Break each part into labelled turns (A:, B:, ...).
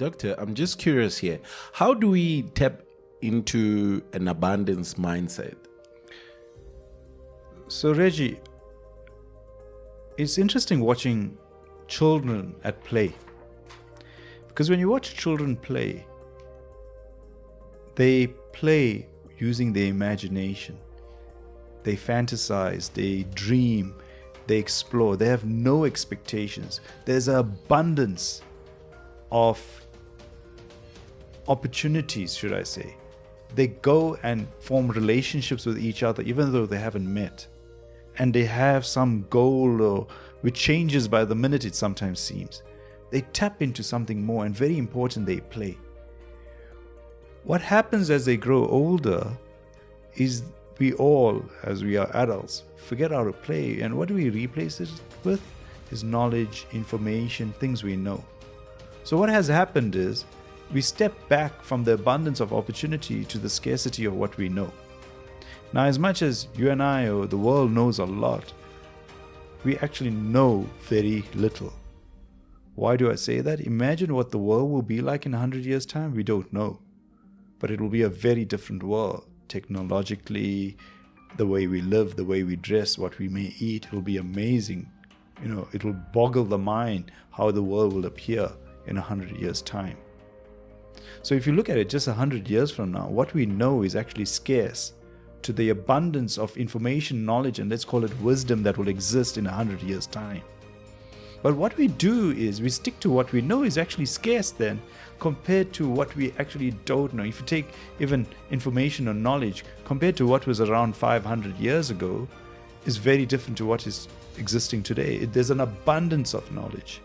A: Doctor, I'm just curious here. How do we tap into an abundance mindset?
B: So, Reggie, it's interesting watching children at play. Because when you watch children play, they play using their imagination. They fantasize, they dream, they explore. They have no expectations. There's an abundance of opportunities, should I say. They go and form relationships with each other even though they haven't met. And they have some goal which changes by the minute, it sometimes seems. They tap into something more, and very important, they play. What happens as they grow older is we all, as we are adults, forget how to play. And what do we replace it with? Is knowledge, information, things we know. So what has happened is we step back from the abundance of opportunity to the scarcity of what we know. Now, as much as you and I or the world knows a lot, we actually know very little. Why do I say that? Imagine what the world will be like in 100 years' time. We don't know. But it will be a very different world. Technologically, the way we live, the way we dress, what we may eat, it will be amazing. It will boggle the mind how the world will appear in 100 years' time. So if you look at it just 100 years from now, what we know is actually scarce to the abundance of information, knowledge, and let's call it wisdom that will exist in 100 years' time. But what we do is we stick to what we know is actually scarce then compared to what we actually don't know. If you take even information or knowledge compared to what was around 500 years ago, is very different to what is existing today. There's an abundance of knowledge.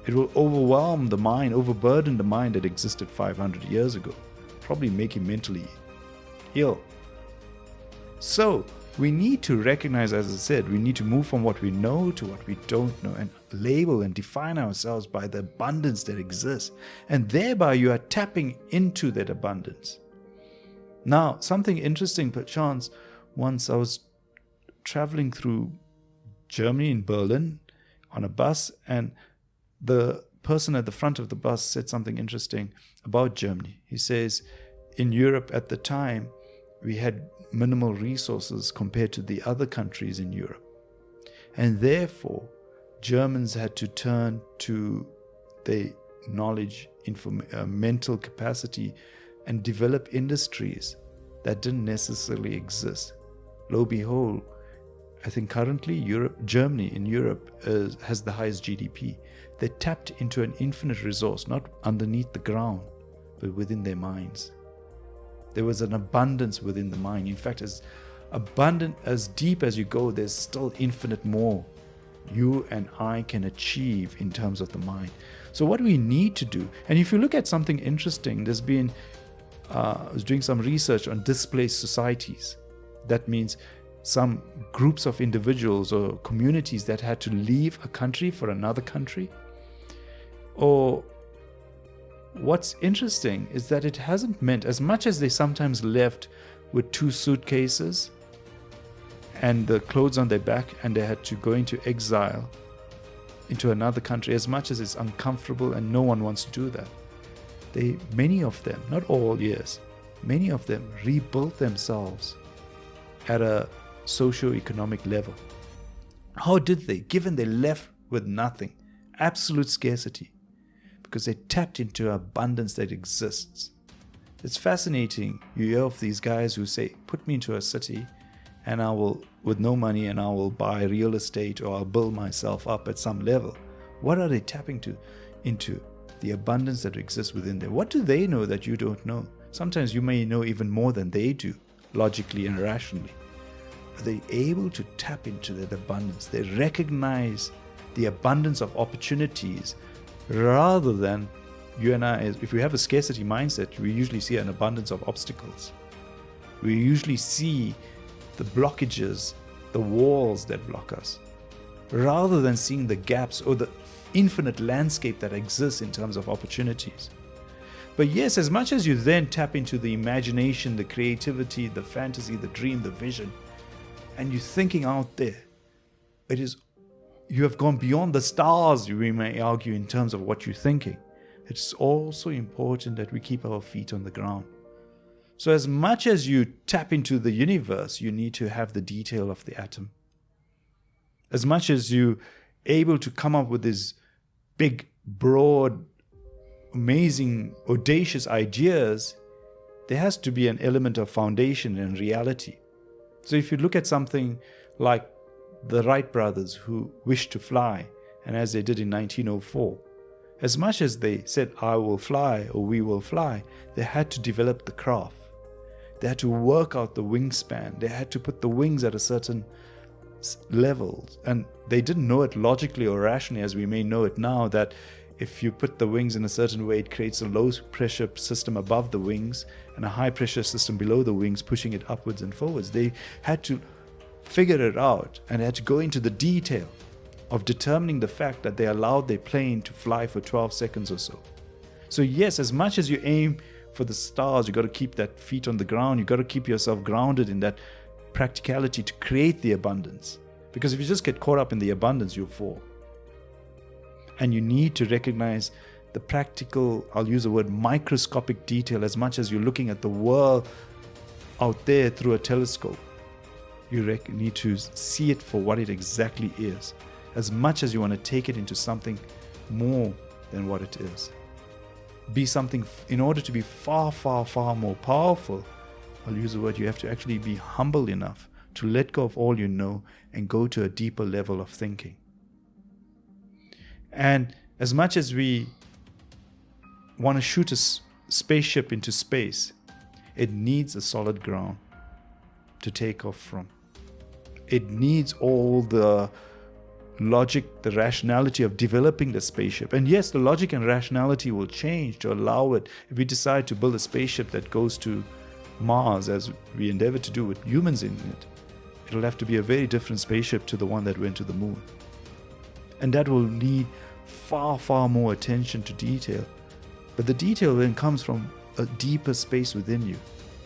B: It will overwhelm the mind, overburden the mind that existed 500 years ago, probably make him mentally ill. So we need to recognize, as I said, we need to move from what we know to what we don't know and label and define ourselves by the abundance that exists. And thereby you are tapping into that abundance. Now, something interesting, perchance, once I was traveling through Germany in Berlin on a bus, and the person at the front of the bus said something interesting about Germany. He says, in Europe at the time, we had minimal resources compared to the other countries in Europe. And therefore, Germans had to turn to their knowledge, mental capacity, and develop industries that didn't necessarily exist. Lo and behold, I think currently Germany in Europe has the highest GDP. They tapped into an infinite resource, not underneath the ground, but within their minds. There was an abundance within the mind. In fact, as abundant, as deep as you go, there's still infinite more you and I can achieve in terms of the mind. So what we need to do, and if you look at something interesting, there's been, I was doing some research on displaced societies. That means some groups of individuals or communities that had to leave a country for another country. Or what's interesting is that it hasn't meant, as much as they sometimes left with 2 suitcases and the clothes on their back, and they had to go into exile into another country, as much as it's uncomfortable and no one wants to do that. Many of them, not all, yes, many of them rebuilt themselves at a socio-economic level. How did they? Given they left with nothing, absolute scarcity, because they tapped into abundance that exists. It's fascinating. You hear of these guys who say, put me into a city and I will, with no money, and I will buy real estate, or I'll build myself up at some level. What are they tapping into? The abundance that exists within there. What do they know that you don't know? Sometimes you may know even more than they do, logically and rationally. Are they able to tap into that abundance? They recognize the abundance of opportunities rather than you and I. If we have a scarcity mindset, we usually see an abundance of obstacles. We usually see the blockages, the walls that block us, rather than seeing the gaps or the infinite landscape that exists in terms of opportunities. But yes, as much as you then tap into the imagination, the creativity, the fantasy, the dream, the vision, and you're thinking out there, you have gone beyond the stars, we may argue, in terms of what you're thinking. it's also important that we keep our feet on the ground. So as much as you tap into the universe, you need to have the detail of the atom. As much as you're able to come up with these big, broad, amazing, audacious ideas, there has to be an element of foundation and reality. So if you look at something like the Wright brothers who wished to fly, and as they did in 1904, as much as they said, I will fly or we will fly, they had to develop the craft. They had to work out the wingspan. They had to put the wings at a certain level. And they didn't know it logically or rationally as we may know it now, that if you put the wings in a certain way, it creates a low pressure system above the wings and a high pressure system below the wings, pushing it upwards and forwards. They had to figure it out and had to go into the detail of determining the fact that they allowed their plane to fly for 12 seconds or so. So yes, as much as you aim for the stars, you got to keep that feet on the ground. You got to keep yourself grounded in that practicality to create the abundance. Because if you just get caught up in the abundance, you'll fall. And you need to recognize the practical, I'll use the word microscopic detail, as much as you're looking at the world out there through a telescope. You need to see it for what it exactly is, as much as you want to take it into something more than what it is. Be something, in order to be far, far, far more powerful, I'll use the word, you have to actually be humble enough to let go of all you know and go to a deeper level of thinking. And as much as we want to shoot a spaceship into space, it needs a solid ground to take off from. It needs all the logic, the rationality of developing the spaceship. And yes, the logic and rationality will change to allow it. If we decide to build a spaceship that goes to Mars, as we endeavor to do with humans in it, it'll have to be a very different spaceship to the one that went to the moon. And that will need far, far more attention to detail. But the detail then comes from a deeper space within you.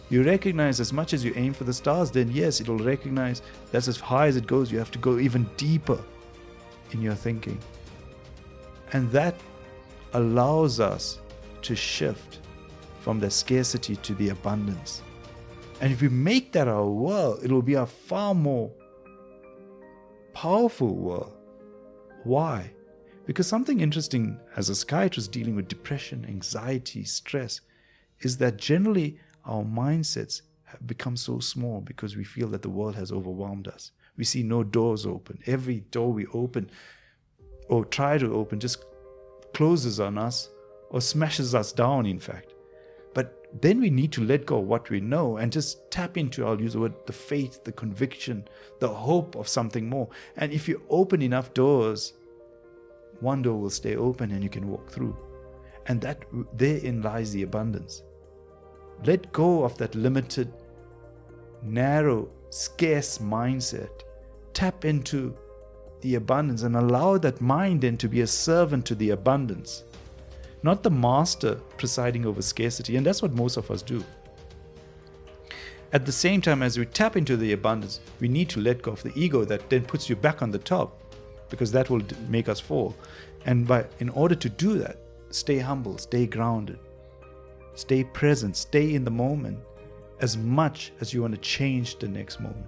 B: You recognize, as much as you aim for the stars, then yes, it'll recognize that's as high as it goes. You have to go even deeper in your thinking. And that allows us to shift from the scarcity to the abundance. And if we make that our world, it will be a far more powerful world. Why? Because something interesting as a psychiatrist dealing with depression, anxiety, stress, is that generally our mindsets have become so small because we feel that the world has overwhelmed us. We see no doors open. Every door we open or try to open just closes on us or smashes us down, in fact. But then we need to let go of what we know and just tap into, I'll use the word, the faith, the conviction, the hope of something more. And if you open enough doors, one door will stay open and you can walk through. And that therein lies the abundance. Let go of that limited, narrow, scarce mindset. Tap into the abundance and allow that mind then to be a servant to the abundance, not the master presiding over scarcity. And that's what most of us do. At the same time, as we tap into the abundance, we need to let go of the ego that then puts you back on the top, because that will make us fall. And in order to do that, stay humble, stay grounded, stay present, stay in the moment, as much as you want to change the next moment.